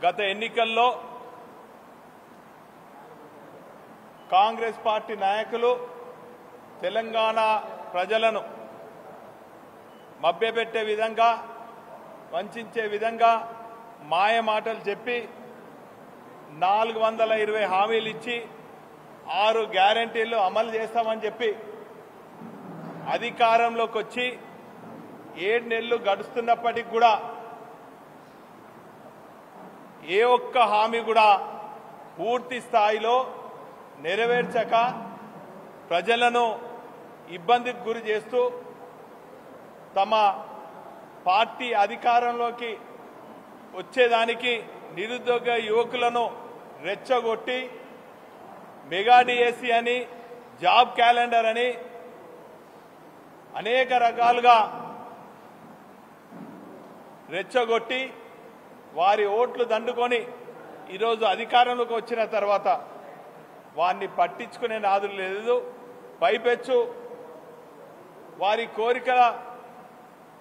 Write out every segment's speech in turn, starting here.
గత ఎన్నికల్లో కాంగ్రెస్ పార్టీ నాయకులు తెలంగాణ ప్రజలను మభ్యపెట్టే విధంగా వంచే విధంగా మాయ మాటలు చెప్పి 420 హామీలు ఇచ్చి 6 గ్యారెంటీలు అమలు చేస్తామని చెప్పి అధికారంలోకి వచ్చి 7 నెలలు గడుస్తున్నప్పటికీ కూడా ఏ ఒక్క హామీ కూడా పూర్తి స్థాయిలో నెరవేర్చక ప్రజలను ఇబ్బందికి గురి చేస్తూ తమ పార్టీ అధికారంలోకి వచ్చేదానికి నిరుద్యోగ యువకులను రెచ్చగొట్టి మెగా డిఎస్సి అని జాబ్ క్యాలెండర్ అని అనేక రకాలుగా రెచ్చగొట్టి వారి ఓట్లు దండుకొని ఈరోజు అధికారంలోకి వచ్చిన తర్వాత వారిని పట్టించుకునే నాదులు లేదు. పైపెచ్చు వారి కోరికల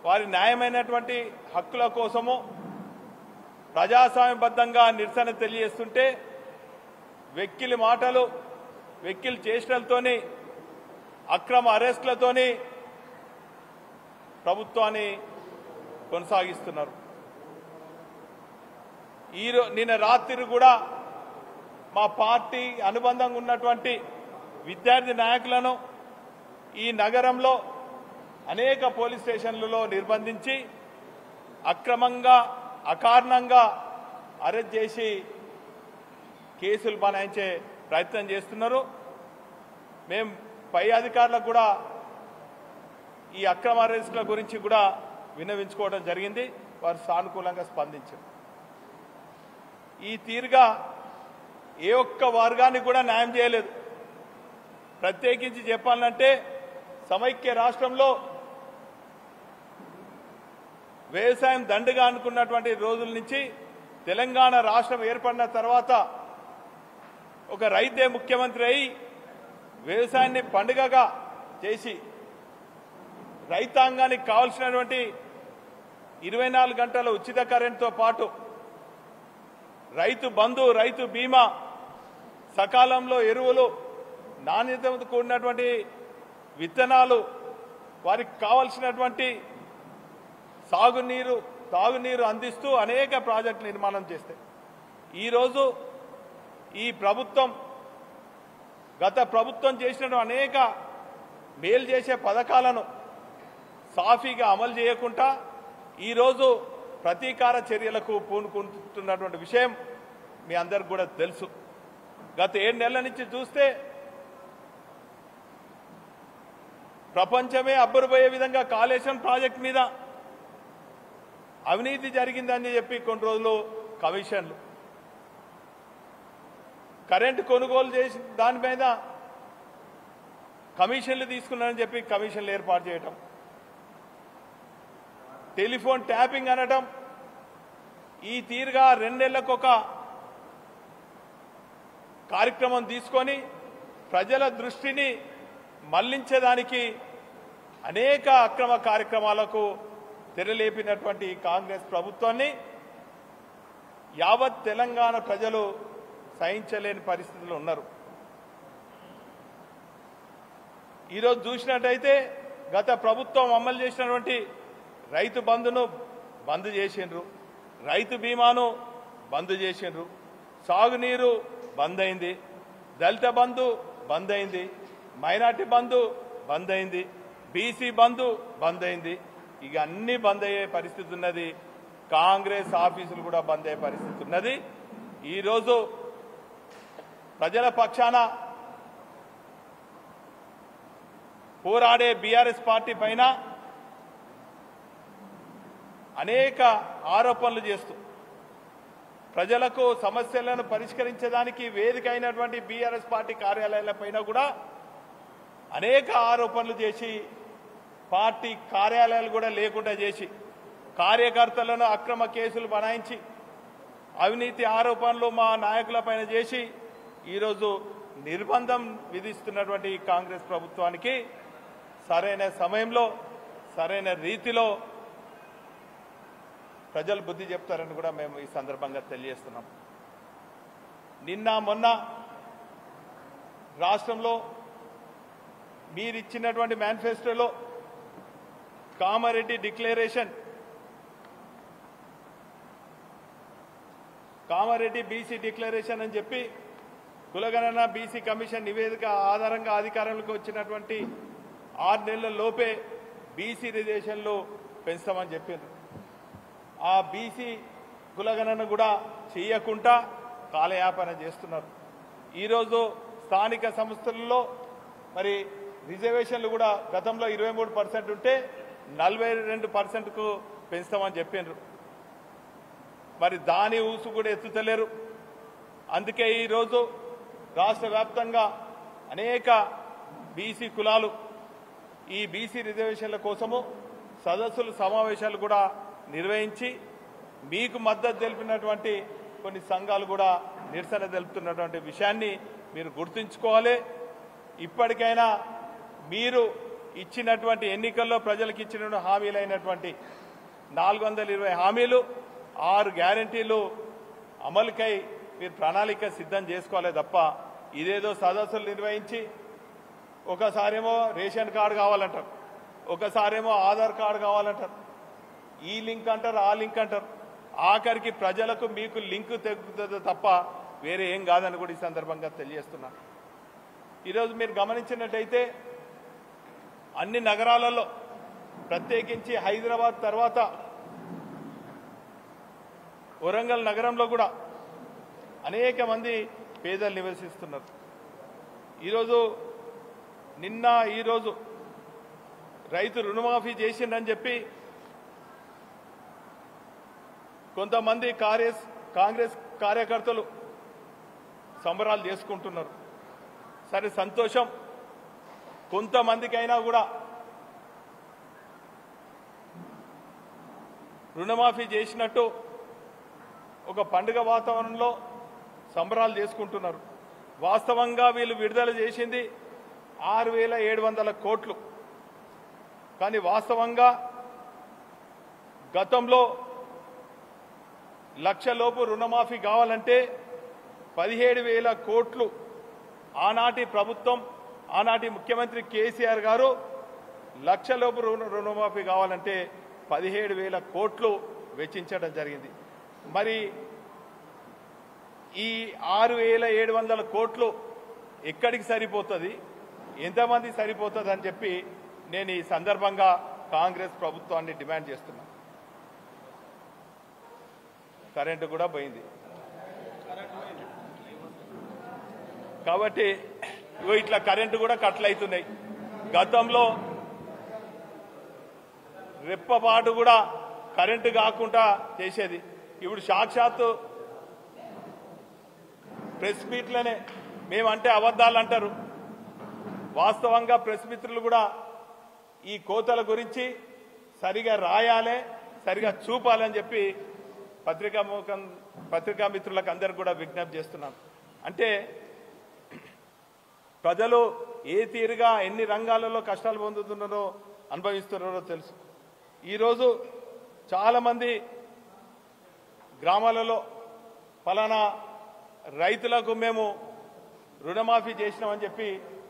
వారి న్యాయమైనటువంటి హక్కుల కోసము ప్రజాస్వామ్యబద్ధంగా నిరసన తెలియజేస్తుంటే వెక్కిలి మాటలు వెక్కిలి చేష్టలతోని అక్రమ అరెస్టులతోని ప్రభుత్వాన్ని కొనసాగిస్తున్నారు. నిన్న రాత్రి కూడా మా పార్టీ అనుబంధంగా ఉన్నటువంటి విద్యార్థి నాయకులను ఈ నగరంలో అనేక పోలీస్ స్టేషన్లలో నిర్బంధించి అక్రమంగా అకారణంగా అరెస్ట్ చేసి కేసులు బనాయించే ప్రయత్నం చేస్తున్నారు. మేము పై అధికారులకు కూడా ఈ అక్రమ అరెస్టుల గురించి కూడా విన్నవించుకోవడం జరిగింది. వారు సానుకూలంగా స్పందించారు. ఈ తీరుగా ఏ ఒక్క వర్గానికి కూడా న్యాయం చేయలేదు. ప్రత్యేకించి చెప్పాలంటే సమైక్య రాష్ట్రంలో వ్యవసాయం దండుగా అనుకున్నటువంటి రోజుల నుంచి తెలంగాణ రాష్ట్రం ఏర్పడిన తర్వాత ఒక రైతే ముఖ్యమంత్రి అయి వ్యవసాయాన్ని పండుగగా చేసి రైతాంగానికి కావాల్సినటువంటి 24 గంటల ఉచిత కరెంటుతో పాటు రైతు బంధు రైతు బీమా సకాలంలో ఎరువులు నాణ్యతతో కూడినటువంటి విత్తనాలు వారికి కావాల్సినటువంటి సాగునీరు తాగునీరు అందిస్తూ అనేక ప్రాజెక్టులు నిర్మాణం చేస్తాయి. ఈరోజు ఈ ప్రభుత్వం గత ప్రభుత్వం చేసిన అనేక మేలు చేసే పథకాలను సాఫీగా అమలు చేయకుండా ఈరోజు ప్రతీకార చర్యలకు పూనుకుంటున్నటువంటి విషయం మీ అందరికి కూడా తెలుసు. గత 7 నెలల నుంచి చూస్తే ప్రపంచమే అబ్బురుపోయే విధంగా కాళేశ్వరం ప్రాజెక్టు మీద అవినీతి జరిగిందని చెప్పి కొన్ని రోజులు కమిషన్లు, కరెంటు కొనుగోలు చేసి దాని మీద కమిషన్లు తీసుకున్నారని చెప్పి కమిషన్లు ఏర్పాటు చేయటం, టెలిఫోన్ ట్యాపింగ్ అనటం, ఈ తీరుగా 2 నెలలకు ఒక కార్యక్రమం తీసుకొని ప్రజల దృష్టిని మళ్లించేదానికి అనేక అక్రమ కార్యక్రమాలకు తెరలేపినటువంటి కాంగ్రెస్ ప్రభుత్వాన్ని యావత్ తెలంగాణ ప్రజలు సహించలేని పరిస్థితుల్లో ఉన్నారు. ఈరోజు చూసినట్టయితే గత ప్రభుత్వం అమలు చేసినటువంటి రైతు బంధును బంద్ చేసిండ్రు, రైతు బీమాను బంద్ చేసిండ్రు, సాగునీరు బంద్ అయింది, దళిత బంధు బంద్ అయింది, మైనార్టీ బంధు బంద్ అయింది, బీసీ బంధు బంద్ అయింది. ఇక అన్ని బంద్ అయ్యే పరిస్థితి ఉన్నది. కాంగ్రెస్ ఆఫీసులు కూడా బంద్ అయ్యే పరిస్థితి ఉన్నది. ఈరోజు ప్రజల పక్షాన పోరాడే బీఆర్ఎస్ పార్టీ పైన అనేక ఆరోపణలు చేస్తూ ప్రజలకు సమస్యలను పరిష్కరించడానికి వేదిక అయినటువంటి బీఆర్ఎస్ పార్టీ కార్యాలయాలపైన కూడా అనేక ఆరోపణలు చేసి పార్టీ కార్యాలయాలు కూడా లేకుండా చేసి కార్యకర్తలను అక్రమ కేసులు బనాయించి అవినీతి ఆరోపణలు మా నాయకులపైన చేసి ఈరోజు నిర్బంధం విధిస్తున్నటువంటి కాంగ్రెస్ ప్రభుత్వానికి సరైన సమయంలో సరైన రీతిలో ప్రజలు బుద్ధి చెప్తారని కూడా మేము ఈ సందర్భంగా తెలియజేస్తున్నాం. నిన్న మొన్న రాష్ట్రంలో మీరిచ్చినటువంటి మేనిఫెస్టోలో Kamareddy declaration, Kamareddy BC declaration అని చెప్పి కులగణన బీసీ కమిషన్ నివేదిక ఆధారంగా అధికారంలోకి వచ్చినటువంటి 6 నెలల లోపే బీసీ రిజర్వేషన్లు పెంచుతామని చెప్పారు. ఆ బీసీ కులగణన కూడా చేయకుండా కాలయాపన చేస్తున్నారు. ఈరోజు స్థానిక సంస్థలలో మరి రిజర్వేషన్లు కూడా గతంలో 23% ఉంటే 42%కు పెంచుతామని చెప్పారు. మరి దాని ఊసు కూడా ఎత్తుతలేరు. అందుకే ఈరోజు రాష్ట్ర వ్యాప్తంగా అనేక బీసీ కులాలు ఈ బీసీ రిజర్వేషన్ల కోసము సదస్సులు సమావేశాలు కూడా నిర్వహించి మీకు మద్దతు తెలిపినటువంటి కొన్ని సంఘాలు కూడా నిరసన తెలుపుతున్నటువంటి విషయాన్ని మీరు గుర్తుంచుకోవాలి. ఇప్పటికైనా మీరు ఇచ్చినటువంటి ఎన్నికల్లో ప్రజలకు ఇచ్చిన హామీలైనటువంటి 420 హామీలు 6 గ్యారంటీలు అమలుకై మీరు ప్రణాళిక సిద్ధం చేసుకోవాలి తప్ప ఇదేదో సదస్సులు నిర్వహించి ఒకసారేమో రేషన్ కార్డు కావాలంటారు, ఒకసారేమో ఆధార్ కార్డు కావాలంటారు, ఈ లింక్ అంటారు, ఆ లింక్ అంటారు. ఆఖరికి ప్రజలకు మీకు లింక్ తెగుతుంది తప్ప వేరే ఏం కాదని కూడా ఈ సందర్భంగా తెలియజేస్తున్నా. ఈరోజు మీరు గమనించినట్టయితే అన్ని నగరాలలో ప్రత్యేకించి హైదరాబాద్ తర్వాత వరంగల్ నగరంలో కూడా అనేక మంది పేదలు నివసిస్తున్నారు. ఈరోజు నిన్న ఈరోజు రైతు రుణమాఫీ చేసిందని చెప్పి కొంతమంది కాంగ్రెస్ కార్యకర్తలు సంబరాలు చేసుకుంటున్నారు. సరే, సంతోషం. కొంతమందికైనా కూడా రుణమాఫీ చేసినట్టు ఒక పండుగ వాతావరణంలో సంబరాలు చేసుకుంటున్నారు. వాస్తవంగా వీళ్ళు విడుదల చేసింది 6,700 కోట్లు. కానీ వాస్తవంగా గతంలో 1,00,000 లోపు రుణమాఫీ కావాలంటే 17,000 కోట్లు ఆనాటి ప్రభుత్వం, ఆనాటి ముఖ్యమంత్రి కేసీఆర్ గారు 1,00,000 లోపు రుణమాఫీ కావాలంటే 17,000 కోట్లు వెచ్చించడం జరిగింది. మరి ఈ 6,700 కోట్లు ఎక్కడికి సరిపోతుంది, ఎంతమంది సరిపోతుంది అని చెప్పి నేను ఈ సందర్భంగా కాంగ్రెస్ ప్రభుత్వాన్ని డిమాండ్ చేస్తున్నా. కరెంటు కూడా పోయింది కాబట్టి ఇట్లా కరెంటు కూడా కట్లయితున్నాయి. గతంలో రెప్పపాటు కూడా కరెంటు కాకుండా చేసేది. ఇప్పుడు సాక్షాత్తు ప్రెస్ మీట్లనే మేమంటే అబద్ధాలు అంటారు. వాస్తవంగా ప్రెస్ మిత్రులు కూడా ఈ కోతల గురించి సరిగా రాయాలి, సరిగా చూపాలని చెప్పి పత్రికా మిత్రులకు అందరికీ కూడా విజ్ఞప్తి చేస్తున్నాను. అంటే ప్రజలు ఏ తీరుగా ఎన్ని రంగాలలో కష్టాలు పొందుతున్నారో అనుభవిస్తున్నారో తెలుసు. ఈరోజు చాలామంది గ్రామాలలో ఫలానా రైతులకు మేము రుణమాఫీ చేసినామని చెప్పి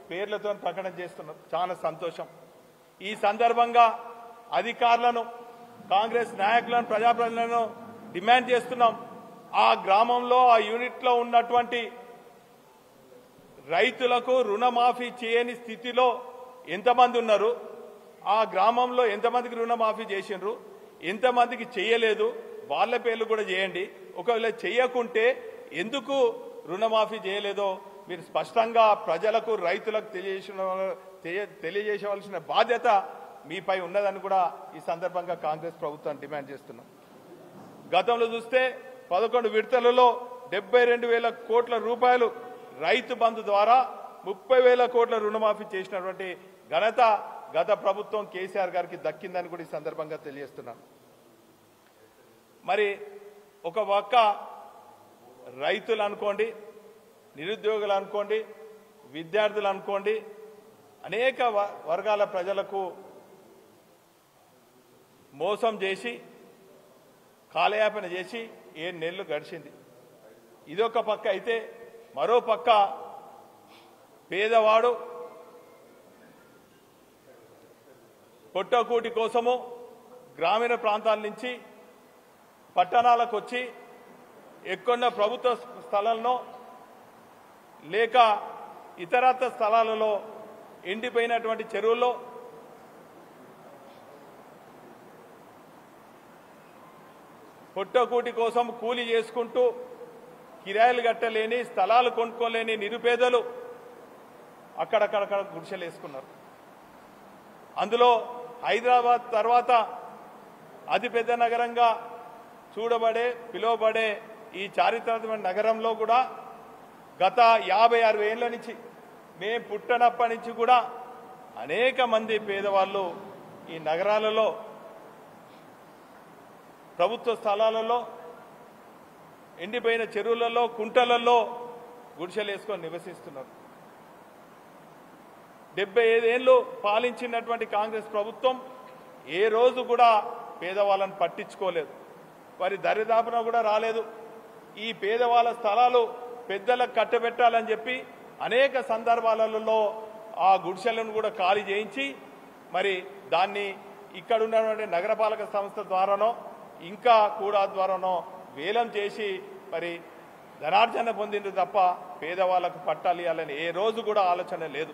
పేర్లతో ప్రకటన చేస్తున్నారు. చాలా సంతోషం. ఈ సందర్భంగా అధికారులను, కాంగ్రెస్ నాయకులను, ప్రజాప్రతినిధులను డిమాండ్ చేస్తున్నాం. ఆ గ్రామంలో, ఆ యూనిట్లో ఉన్నటువంటి రైతులకు రుణమాఫీ చేయని స్థితిలో ఎంతమంది ఉన్నారు, ఆ గ్రామంలో ఎంతమందికి రుణమాఫీ చేసిండ్రు, ఎంతమందికి చేయలేదు, వాళ్ళ పేర్లు కూడా చేయండి. ఒకవేళ చేయకుంటే ఎందుకు రుణమాఫీ చేయలేదో మీరు స్పష్టంగా ప్రజలకు, రైతులకు తెలియజేయవలసిన బాధ్యత మీపై ఉన్నదని కూడా ఈ సందర్భంగా కాంగ్రెస్ ప్రభుత్వాన్ని డిమాండ్ చేస్తున్నాం. గతంలో చూస్తే 11 విడతలలో 72,000 కోట్ల రూపాయలు రైతు బంధు ద్వారా 30,000 కోట్ల రుణమాఫీ చేసినటువంటి ఘనత గత ప్రభుత్వం కేసీఆర్ గారికి దక్కిందని కూడా ఈ సందర్భంగా తెలియజేస్తున్నాను. మరి ఒక పక్క రైతులు అనుకోండి, నిరుద్యోగులు అనుకోండి, విద్యార్థులు అనుకోండి, అనేక వర్గాల ప్రజలకు మోసం చేసి కాలయాపన చేసి 7 నెలలు గడిచింది. ఇదొక పక్క అయితే మరో పక్క పేదవాడు పొట్టకూటి కోసము గ్రామీణ ప్రాంతాల నుంచి పట్టణాలకు వచ్చి ఎక్కడున్న ప్రభుత్వ స్థలాల్లో లేక ఇతరత్ర స్థలాలలో ఎండిపోయినటువంటి చెరువుల్లో పొట్టకూటి కోసం కూలి చేసుకుంటూ కిరాయిలు కట్టలేని స్థలాలు కొనుక్కోలేని నిరుపేదలు అక్కడక్కడక్కడ గుడిసెలు వేసుకున్నారు. అందులో హైదరాబాద్ తర్వాత అతిపెద్ద నగరంగా పిలువబడే ఈ చారిత్రాత్మక నగరంలో కూడా గత 50-60 ఏళ్ల నుంచి మేము పుట్టనప్పటి నుంచి కూడా అనేక మంది పేదవాళ్ళు ఈ నగరాలలో ప్రభుత్వ స్థలాలలో ఎండిపోయిన చెరువులలో కుంటలలో గుడిసెలు వేసుకొని నివసిస్తున్నారు. 75 ఏళ్లు పాలించినటువంటి కాంగ్రెస్ ప్రభుత్వం ఏ రోజు కూడా పేదవాళ్ళని పట్టించుకోలేదు. వారి దరిదాపున కూడా రాలేదు. ఈ పేదవాళ్ళ స్థలాలు పెద్దలకు కట్టబెట్టాలని చెప్పి అనేక సందర్భాలలో ఆ గుడిసెలను కూడా ఖాళీ చేయించి మరి దాన్ని ఇక్కడ ఉన్నటువంటి నగరపాలక సంస్థ ద్వారానో ఇంకా కూడా ద్వారానో వేలం చేసి మరి ధనార్జన పొందింది తప్ప పేదవాళ్లకు పట్టాలి ఇవ్వాలని ఏ రోజు కూడా ఆలోచన లేదు.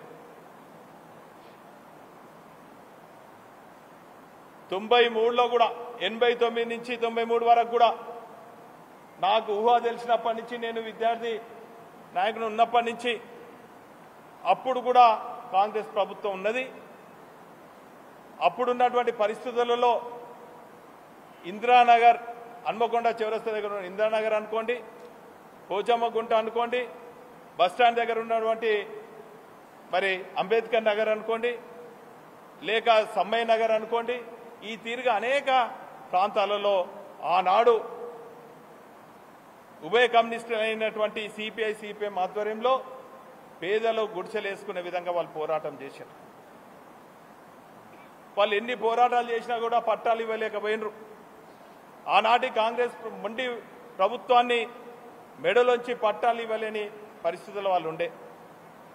93లో కూడా 89 నుంచి 93 వరకు కూడా నాకు ఊహ తెలిసినప్పటి నుంచి నేను విద్యార్థి నాయకుడు ఉన్నప్పటి నుంచి అప్పుడు కూడా కాంగ్రెస్ ప్రభుత్వం ఉన్నది. అప్పుడున్నటువంటి పరిస్థితులలో ఇందిరానగర్ హన్మకొండ చౌరస్తా దగ్గర ఉన్న ఇందిరానగర్ అనుకోండి, పోచమ్మగుంట అనుకోండి, బస్టాండ్ దగ్గర ఉన్నటువంటి మరి అంబేద్కర్ నగర్ అనుకోండి, లేక సమ్మయ్య నగర్ అనుకోండి, ఈ తీరుగా అనేక ప్రాంతాలలో ఆనాడు ఉభయ కమ్యూనిస్టులు అయినటువంటి సిపిఐ సిపిఎం ఆధ్వర్యంలో పేదలు గుడిసెలు వేసుకునే విధంగా వాళ్ళు పోరాటం చేశారు. వాళ్ళు ఎన్ని పోరాటాలు చేసినా కూడా పట్టాలు ఇవ్వలేకపోయినరు. ఆనాటి కాంగ్రెస్ మొండి ప్రభుత్వాన్ని మెడలోంచి పట్టాలు ఇవ్వలేని పరిస్థితుల్లో వాళ్ళు ఉండే.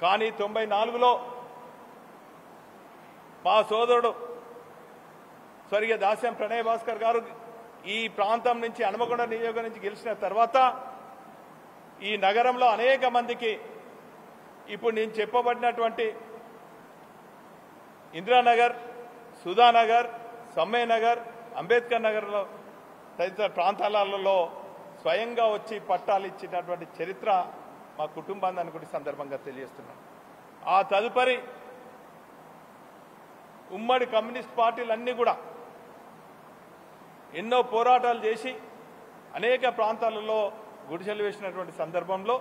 కానీ 94లో మా సోదరుడు స్వర్గీయ దాస్యం ప్రణయ్ భాస్కర్ గారు ఈ ప్రాంతం నుంచి హన్మకొండ నియోజకవర్గం నుంచి గెలిచిన తర్వాత ఈ నగరంలో అనేక మందికి ఇప్పుడు నేను చెప్పబడినటువంటి ఇందిరానగర్, సుధానగర్, సమ్మయ్య నగర్, అంబేద్కర్ నగర్లో తదితర ప్రాంతాలలో స్వయంగా వచ్చి పట్టాలు ఇచ్చినటువంటి చరిత్ర మా కుటుంబాన్ని అనుకునే సందర్భంగా తెలియజేస్తున్నాం. ఆ తదుపరి ఉమ్మడి కమ్యూనిస్ట్ పార్టీలన్నీ కూడా ఎన్నో పోరాటాలు చేసి అనేక ప్రాంతాలలో గుడిసెలు వేసినటువంటి సందర్భంలో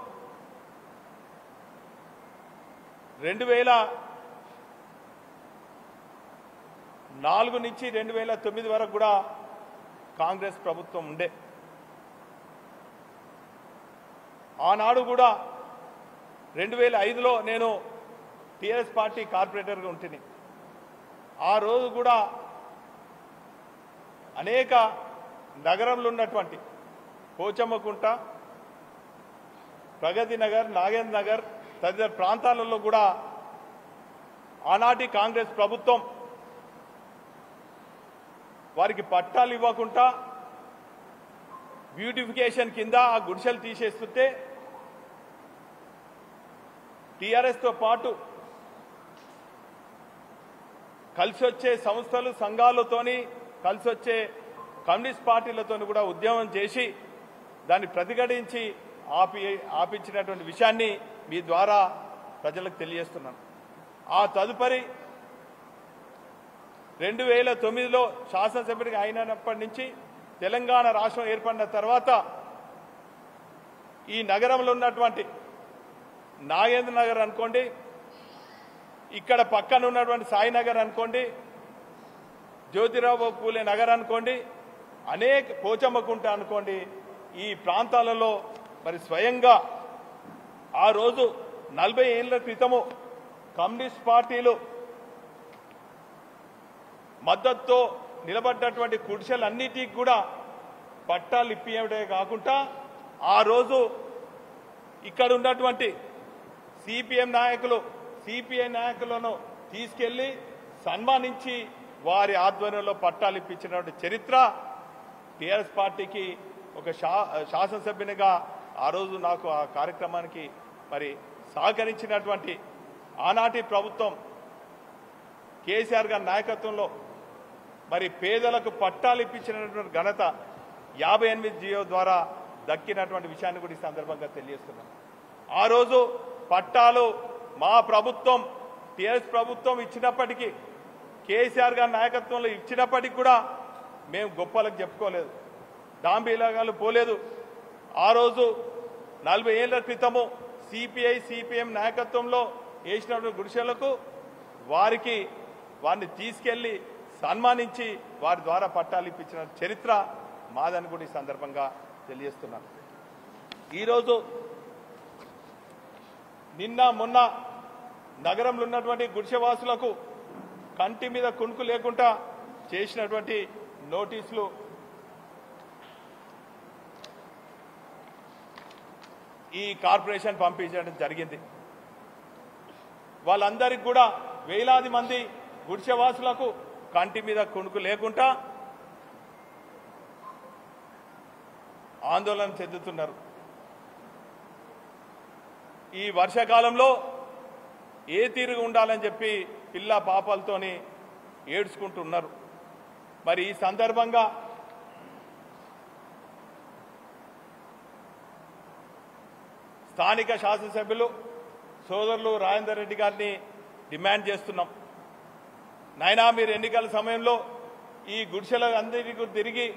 2004 నుంచి 2009 వరకు కూడా కాంగ్రెస్ ప్రభుత్వం ఉండే. ఆనాడు కూడా 2005లో నేను టీఆర్ఎస్ పార్టీ కార్పొరేటర్గా ఉంటుంది. ఆ రోజు కూడా అనేక నగరంలో ఉన్నటువంటి పోచమ్మకుంట, ప్రగతి నగర్, నాగేంద్ర నగర్ తదితర ప్రాంతాలలో కూడా ఆనాటి కాంగ్రెస్ ప్రభుత్వం వారికి పట్టాలు ఇవ్వకుండా బ్యూటిఫికేషన్ కింద ఆ గుడిసెలు తీసేస్తుంటే టీఆర్ఎస్తో పాటు కలిసి వచ్చే సంస్థలు సంఘాలతోని కలిసి వచ్చే కమ్యూనిస్ట్ పార్టీలతో కూడా ఉద్యమం చేసి దాన్ని ప్రతిఘటించి ఆపించినటువంటి విషయాన్ని మీ ద్వారా ప్రజలకు తెలియజేస్తున్నాను. ఆ తదుపరి 2009లో శాసనసభ్యుడిగా అయినప్పటి నుంచి తెలంగాణ రాష్ట్రం ఏర్పడిన తర్వాత ఈ నగరంలో ఉన్నటువంటి నాగేంద్ర నగర్ అనుకోండి, ఇక్కడ పక్కన ఉన్నటువంటి సాయినగర్ అనుకోండి, జ్యోతిరావు పూలే నగర్ అనుకోండి, అనేక పోచమ్మకుంట అనుకోండి, ఈ ప్రాంతాలలో మరి స్వయంగా ఆ రోజు 40 ఏళ్ల క్రితము కమ్యూనిస్ట్ పార్టీలు మద్దతుతో నిలబడ్డటువంటి గుడిసెలన్నిటికీ కూడా పట్టాలు ఇప్పియడే కాకుండా ఆ రోజు ఇక్కడ ఉన్నటువంటి సిపిఎం నాయకులు సిపిఐ నాయకులను తీసుకెళ్లి సన్మానించి వారి ఆధ్వర్యంలో పట్టాలు ఇప్పించినటువంటి చరిత్ర టీఆర్ఎస్ పార్టీకి ఒక శాసనసభ్యునిగా ఆ రోజు నాకు ఆ కార్యక్రమానికి మరి సహకరించినటువంటి ఆనాటి ప్రభుత్వం కేసీఆర్ గారి నాయకత్వంలో మరి పేదలకు పట్టాలు ఇప్పించినటువంటి ఘనత 58 జియో ద్వారా దక్కినటువంటి విషయాన్ని కూడా ఈ సందర్భంగా తెలియజేస్తున్నాం. ఆ రోజు పట్టాలు మా ప్రభుత్వం టీఆర్ఎస్ ప్రభుత్వం ఇచ్చినప్పటికీ కేసీఆర్ గారి నాయకత్వంలో ఇచ్చినప్పటికీ కూడా మేము గొప్పలకు చెప్పుకోలేదు, డాంబీలాగాలు పోలేదు. ఆ రోజు 40 ఏళ్ల క్రితము సిపిఐ సిపిఎం నాయకత్వంలో వేసినటువంటి గుడిసెలకు వారిని తీసుకెళ్లి సన్మానించి వారి ద్వారా పట్టాలు ఇప్పించిన చరిత్ర మాదని కూడా ఈ సందర్భంగా తెలియజేస్తున్నాను. ఈరోజు నిన్న మొన్న నగరంలో ఉన్నటువంటి గుడిసెవాసులకు కంటి మీద కునుకు లేకుండా చేసినటువంటి నోటీసులు ఈ కార్పొరేషన్ పంపించడం జరిగింది. వాళ్ళందరికీ కూడా వేలాది మంది గుడిసెవాసులకు కంటి మీద కునుకు లేకుండా ఆందోళన చెందుతున్నారు. ఈ వర్షాకాలంలో ఏ తీరుగా ఉండాలని చెప్పి పిల్ల పాపాలతోని ఏడ్చుకుంటున్నారు. మరి ఈ సందర్భంగా స్థానిక శాసనసభ్యులు సోదరులు రాజేందర్ రెడ్డి గారిని డిమాండ్ చేస్తున్నాం. నాయనా, మీరు ఎన్నికల సమయంలో ఈ గుడిసెల అందరికీ తిరిగి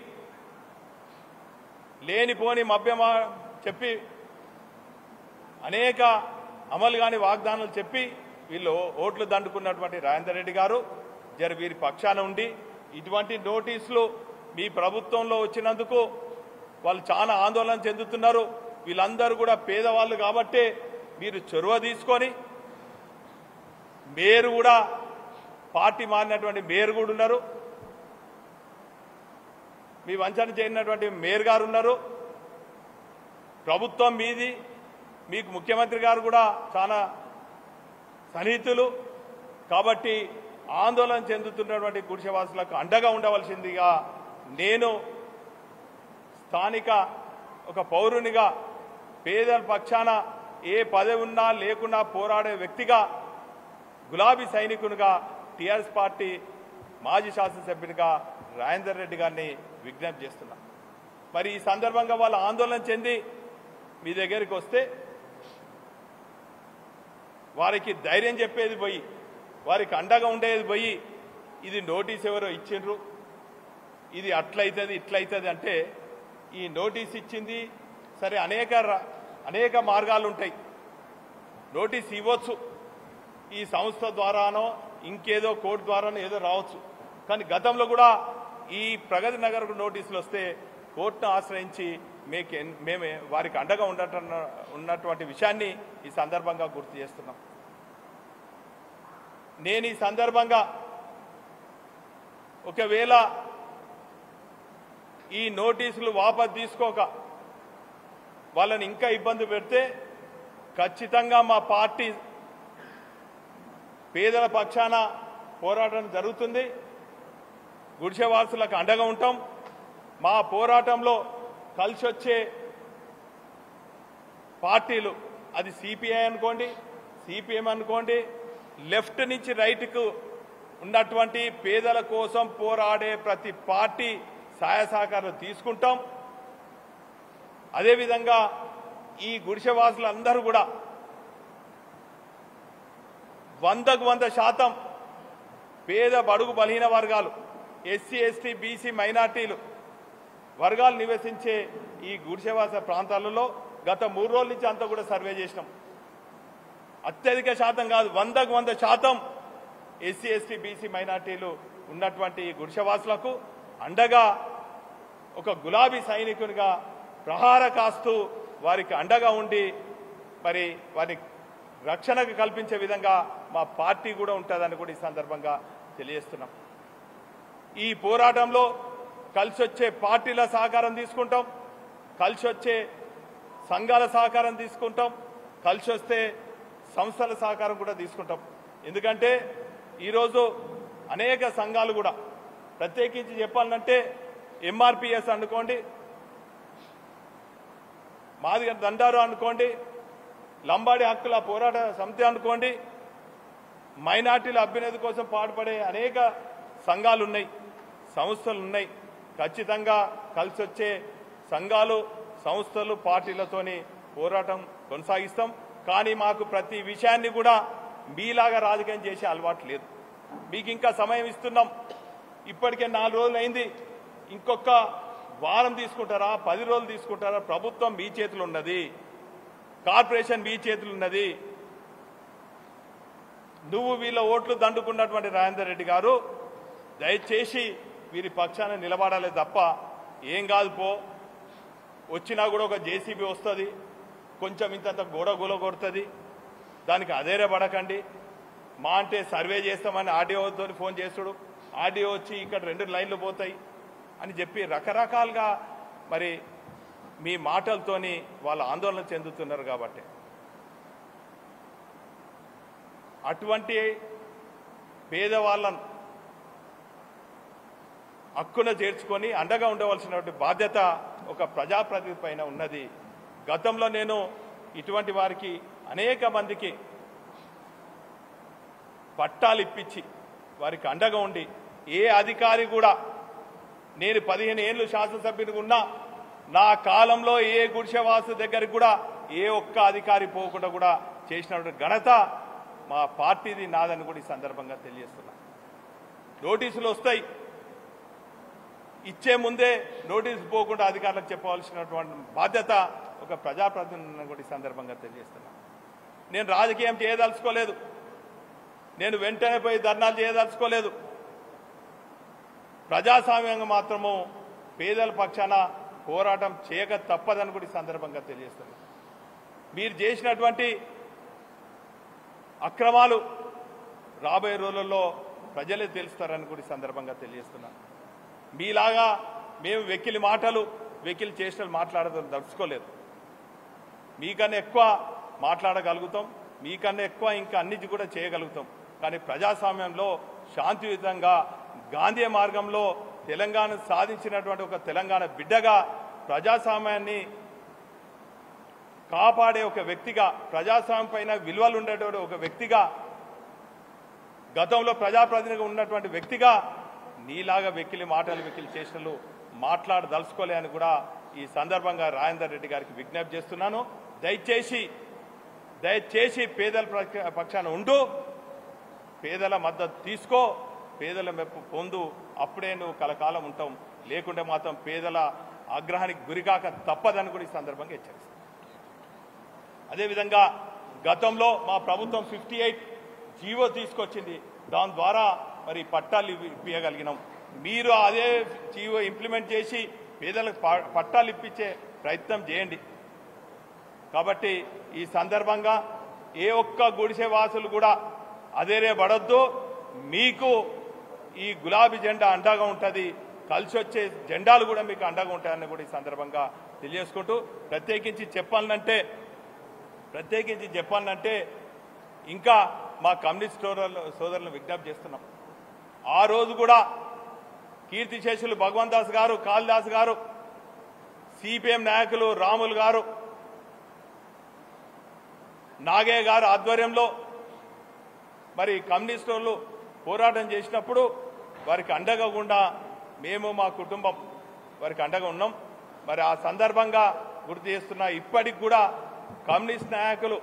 లేనిపోని మభ్యమా చెప్పి అనేక అమలు కాని వాగ్దానాలు చెప్పి వీళ్ళు ఓట్లు దండుకున్నటువంటి రాజేందర్ రెడ్డి గారు వీరి పక్షాన ఉండి ఇటువంటి నోటీసులు మీ ప్రభుత్వంలో వచ్చినందుకు వాళ్ళు చాలా ఆందోళన చెందుతున్నారు. వీళ్ళందరూ కూడా పేదవాళ్ళు కాబట్టి మీరు చొరవ తీసుకొని మేయర్ కూడా పార్టీ మారినటువంటి మేయర్ కూడా ఉన్నారు, మీ వంచన చేయనటువంటి మేయర్ గారు ఉన్నారు, ప్రభుత్వం మీది, మీకు ముఖ్యమంత్రి గారు కూడా చాలా సన్నిహితులు కాబట్టి ఆందోళన చెందుతున్నటువంటి గుడిసెవాసులకు అండగా ఉండవలసిందిగా నేను స్థానిక ఒక పౌరునిగా పేదల పక్షాన ఏ పదవి ఉన్నా లేకున్నా పోరాడే వ్యక్తిగా గులాబీ సైనికునిగా టీఆర్ఎస్ పార్టీ మాజీ శాసనసభ్యునిగా రాజేందర్ రెడ్డి గారిని విజ్ఞప్తి చేస్తున్నా. మరి ఈ సందర్భంగా వాళ్ళు ఆందోళన చెంది మీ దగ్గరికి వస్తే వారికి ధైర్యం చెప్పేది పోయి వారికి అండగా ఉండేది పోయి ఇది నోటీస్ ఎవరో ఇచ్చిండ్రు, ఇది అట్లయితుంది ఇట్లయితుంది అంటే ఈ నోటీస్ ఇచ్చింది సరే అనేక మార్గాలు ఉంటాయి. నోటీస్ ఇవ్వచ్చు, ఈ సంస్థ ద్వారానో ఇంకేదో కోర్టు ద్వారానో ఏదో రావచ్చు. కానీ గతంలో కూడా ఈ ప్రగతి నగర్కు నోటీసులు వస్తే కోర్టును ఆశ్రయించి మేమే వారికి అండగా ఉన్నటువంటి విషయాన్ని ఈ సందర్భంగా గుర్తు చేస్తున్నాం. నేను ఈ సందర్భంగా ఒకవేళ ఈ నోటీసులు వాపసు తీసుకోక వాళ్ళని ఇంకా ఇబ్బంది పెడితే ఖచ్చితంగా మా పార్టీ పేదల పక్షాన పోరాటం జరుగుతుంది, గుడిసెవాసులకు అండగా ఉంటాం. మా పోరాటంలో కలిసి వచ్చే పార్టీలు అది సిపిఐ అనుకోండి, సిపిఎం అనుకోండి, లెఫ్ట్ నుంచి రైట్కు ఉన్నటువంటి పేదల కోసం పోరాడే ప్రతి పార్టీ సహాయ సహకారాలు తీసుకుంటాం. అదేవిధంగా ఈ గుడిసెవాసులందరూ కూడా 100% పేద బడుగు బలహీన వర్గాలు, ఎస్సీ ఎస్టీ బీసీ మైనార్టీలు వర్గాలు నివసించే ఈ గుడిసెవాస ప్రాంతాలలో గత 3 రోజుల నుంచి అంతా కూడా సర్వే చేసినాం. అత్యధిక శాతం కాదు, 100% ఎస్సీ ఎస్టీ బీసీ మైనార్టీలు ఉన్నటువంటి ఈ గుడిసెవాసులకు అండగా ఒక గులాబీ సైనికునిగా ప్రహార కాస్తూ వారికి అండగా ఉండి మరి వారి రక్షణకు కల్పించే విధంగా మా పార్టీ కూడా ఉంటుందని కూడా ఈ సందర్భంగా తెలియజేస్తున్నాం. ఈ పోరాటంలో కలిసి వచ్చే పార్టీల సహకారం తీసుకుంటాం, కలిసి వచ్చే సంఘాల సహకారం తీసుకుంటాం, కలిసి వస్తే సంస్థల సహకారం కూడా తీసుకుంటాం. ఎందుకంటే ఈరోజు అనేక సంఘాలు కూడా ప్రత్యేకించి చెప్పాలంటే ఎంఆర్పిఎస్ అనుకోండి, మాదిగ దండారు అనుకోండి, లంబాడి హక్కుల పోరాట సమితి అనుకోండి, మైనార్టీల అభ్యున్నతి కోసం పాటుపడే అనేక సంఘాలు ఉన్నాయి, సంస్థలు ఉన్నాయి. ఖచ్చితంగా కలిసి వచ్చే సంఘాలు, సంస్థలు, పార్టీలతోని పోరాటం కొనసాగిస్తాం. కానీ మాకు ప్రతి విషయాన్ని కూడా మీలాగా రాజకీయం చేసే అలవాటు లేదు. మీకు ఇంకా సమయం ఇస్తున్నాం. ఇప్పటికే 4 రోజులు అయింది. ఇంకొక వారం తీసుకుంటారా, 10 రోజులు తీసుకుంటారా? ప్రభుత్వం మీ చేతులు ఉన్నది, కార్పొరేషన్ మీ చేతులు ఉన్నది. నువ్వు వీళ్ళ ఓట్లు దండుకున్నటువంటి రాజేందర్ రెడ్డి గారు దయచేసి వీరి పక్షాన నిలబడాలి తప్ప ఏం కాదు పో, వచ్చినా కూడా ఒక జేసీబీ వస్తుంది, కొంచెం ఇంత గోడ కొడుతుంది, దానికి అదేరే పడకండి. మా అంటే సర్వే చేస్తామని ఆర్డీఓతో ఫోన్ చేస్తుడు, ఆర్డీఓ వచ్చి ఇక్కడ 2 లైన్లు పోతాయి అని చెప్పి రకరకాలుగా మరి మీ మాటలతోని వాళ్ళు ఆందోళన చెందుతున్నారు. కాబట్టి అటువంటి పేదవాళ్ళను హక్కున చేర్చుకొని అండగా ఉండవలసినటువంటి బాధ్యత ఒక ప్రజాప్రతినిధి పైన ఉన్నది. గతంలో నేను ఇటువంటి వారికి అనేక మందికి పట్టాలు ఇప్పించి వారికి అండగా ఉండి, ఏ అధికారి కూడా, నేను 15 ఏళ్ళు శాసనసభ్యునిగా ఉన్నా, నా కాలంలో ఏ గుడిసెవాసు దగ్గరికి కూడా ఏ ఒక్క అధికారి పోకుండా కూడా చేసినటువంటి ఘనత మా పార్టీది, నాదని కూడా ఈ సందర్భంగా తెలియజేస్తున్నా. నోటీసులు వస్తాయి, ఇచ్చే ముందే నోటీసు పోకుండా అధికారులకు చెప్పవలసినటువంటి బాధ్యత ఒక ప్రజాప్రతినిధిని కూడా ఈ సందర్భంగా తెలియజేస్తున్నా. నేను రాజకీయం చేయదలుచుకోలేదు, నేను వెంటనే పోయి ధర్నాలు చేయదలుచుకోలేదు. ప్రజాస్వామ్యంగా మాత్రము పేదల పక్షాన పోరాటం చేయక తప్పదని కూడా ఈ సందర్భంగా తెలియజేస్తున్నా. మీరు చేసినటువంటి అక్రమాలు రాబోయే రోజుల్లో ప్రజలే తెలుస్తారని కూడా ఈ సందర్భంగా తెలియజేస్తున్నాను. మీలాగా మేము వెకిలి మాటలు, వెకిలి చేష్టలు మాట్లాడడం దర్చుకోలేదు. మీకన్నా ఎక్కువ మాట్లాడగలుగుతాం, మీకన్నా ఎక్కువ ఇంకా అన్నిటి కూడా చేయగలుగుతాం. కానీ ప్రజాస్వామ్యంలో శాంతియుతంగా గాంధీ మార్గంలో తెలంగాణ సాధించినటువంటి ఒక తెలంగాణ బిడ్డగా ప్రజాస్వామ్యాన్ని కాపాడే ఒక వ్యక్తిగా, ప్రజాస్వామ్యం పైన విలువలు ఉండేటువంటి ఒక వ్యక్తిగా, గతంలో ప్రజాప్రతినిధిగా ఉన్నటువంటి వ్యక్తిగా నీలాగా వెకిలి మాటలు, వెకిలి చేష్టలు మాట్లాడదలుచుకోలే అని కూడా ఈ సందర్భంగా రాజేందర్ రెడ్డి గారికి విజ్ఞప్తి చేస్తున్నాను. దయచేసి పేదల పక్షాన ఉండు, పేదల మద్దతు తీసుకో, పేదల మెప్పు పొందు, అప్పుడే నువ్వు కలకాలం ఉంటాం. లేకుంటే మాత్రం పేదల ఆగ్రహానికి గురికాక తప్పదని కూడా ఈ సందర్భంగా హెచ్చరిస్తాం. అదేవిధంగా గతంలో మా ప్రభుత్వం 58 జీవో తీసుకొచ్చింది, దాని ద్వారా మరి పట్టాలు ఇప్పించగలిగినాం. మీరు అదే జీవో ఇంప్లిమెంట్ చేసి పేదలకు పట్టాలు ఇప్పించే ప్రయత్నం చేయండి. కాబట్టి ఈ సందర్భంగా ఏ ఒక్క గుడిసె వాసులు కూడా అదేరే పడొద్దు. మీకు ఈ గులాబీ జెండా అండగా ఉంటుంది, కలిసి వచ్చే జెండాలు కూడా మీకు అండగా ఉంటాయని కూడా ఈ సందర్భంగా తెలియజేసుకుంటూ, ప్రత్యేకించి చెప్పాలంటే ఇంకా మా కమ్యూనిస్ట్ సోదరులను విజ్ఞప్తి చేస్తున్నాం. ఆ రోజు కూడా కీర్తిశేషులు భగవంత్ దాస్ గారు, కాళిదాస్ గారు, సిపిఎం నాయకులు రాములు గారు, నాగయ్య గారు ఆధ్వర్యంలో మరి కమ్యూనిస్టులు పోరాటం చేసినప్పుడు వారికి అండగా గుండా మేము, మా కుటుంబం వారికి అండగా ఉన్నాం. మరి ఆ సందర్భంగా గుర్తు చేస్తున్నా, ఇప్పటికి కూడా కమ్యూనిస్ట్ నాయకులు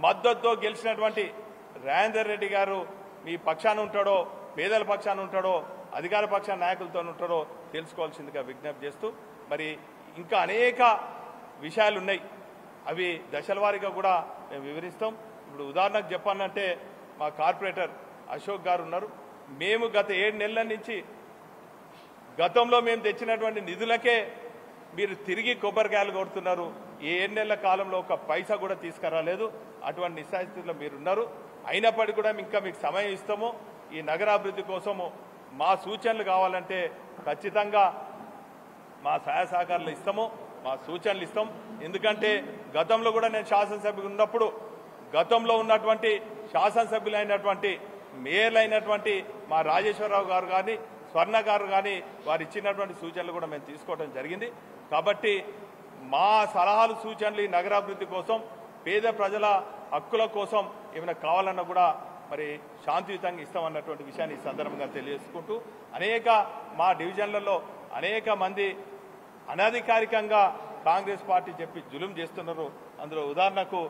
మద్దతుతో గెలిచినటువంటి రాజేందర్ రెడ్డి గారు మీ పక్షాన ఉంటాడో, పేదల పక్షాన ఉంటాడో, అధికార పక్షాన నాయకులతో ఉంటాడో తెలుసుకోవాల్సిందిగా విజ్ఞప్తి చేస్తూ, మరి ఇంకా అనేక విషయాలు ఉన్నాయి, అవి దశల వారీగా కూడా మేము వివరిస్తాం. ఇప్పుడు ఉదాహరణకు చెప్పాలంటే మా కార్పొరేటర్ అశోక్ గారు ఉన్నారు. మేము గత 7 నెలల నుంచి గతంలో మేము తెచ్చినటువంటి నిధులకే మీరు తిరిగి కొబ్బరికాయలు కొడుతున్నారు. ఈ 7 నెలల కాలంలో ఒక పైసా కూడా తీసుకురాలేదు. అటువంటి నిస్సాయిస్థితిలో మీరున్నారు. అయినప్పటికీ కూడా ఇంకా మీకు సమయం ఇస్తాము. ఈ నగరాభివృద్ధి కోసము మా సూచనలు కావాలంటే ఖచ్చితంగా మా సహాయ సహకారాలు ఇస్తాము, మా సూచనలు ఇస్తాం. ఎందుకంటే గతంలో కూడా నేను శాసనసభ్యులు ఉన్నప్పుడు గతంలో ఉన్నటువంటి శాసనసభ్యులైనటువంటి మేయర్లు అయినటువంటి మా రాజేశ్వరరావు గారు కానీ స్వర్ణ గారు కానీ వారు ఇచ్చినటువంటి సూచనలు కూడా మేము తీసుకోవడం జరిగింది. కాబట్టి మా సలహాలు సూచనలు ఈ నగరాభివృద్ధి కోసం పేద ప్రజల హక్కుల కోసం ఏమైనా కావాలన్నా కూడా మరి శాంతియుతంగా ఇస్తామన్నటువంటి విషయాన్ని ఈ సందర్భంగా తెలియజేసుకుంటూ అనేక మా డివిజన్లలో అనేక మంది అనధికారికంగా కాంగ్రెస్ పార్టీ చెప్పి జులుం చేస్తున్నారు. అందులో ఉదాహరణకు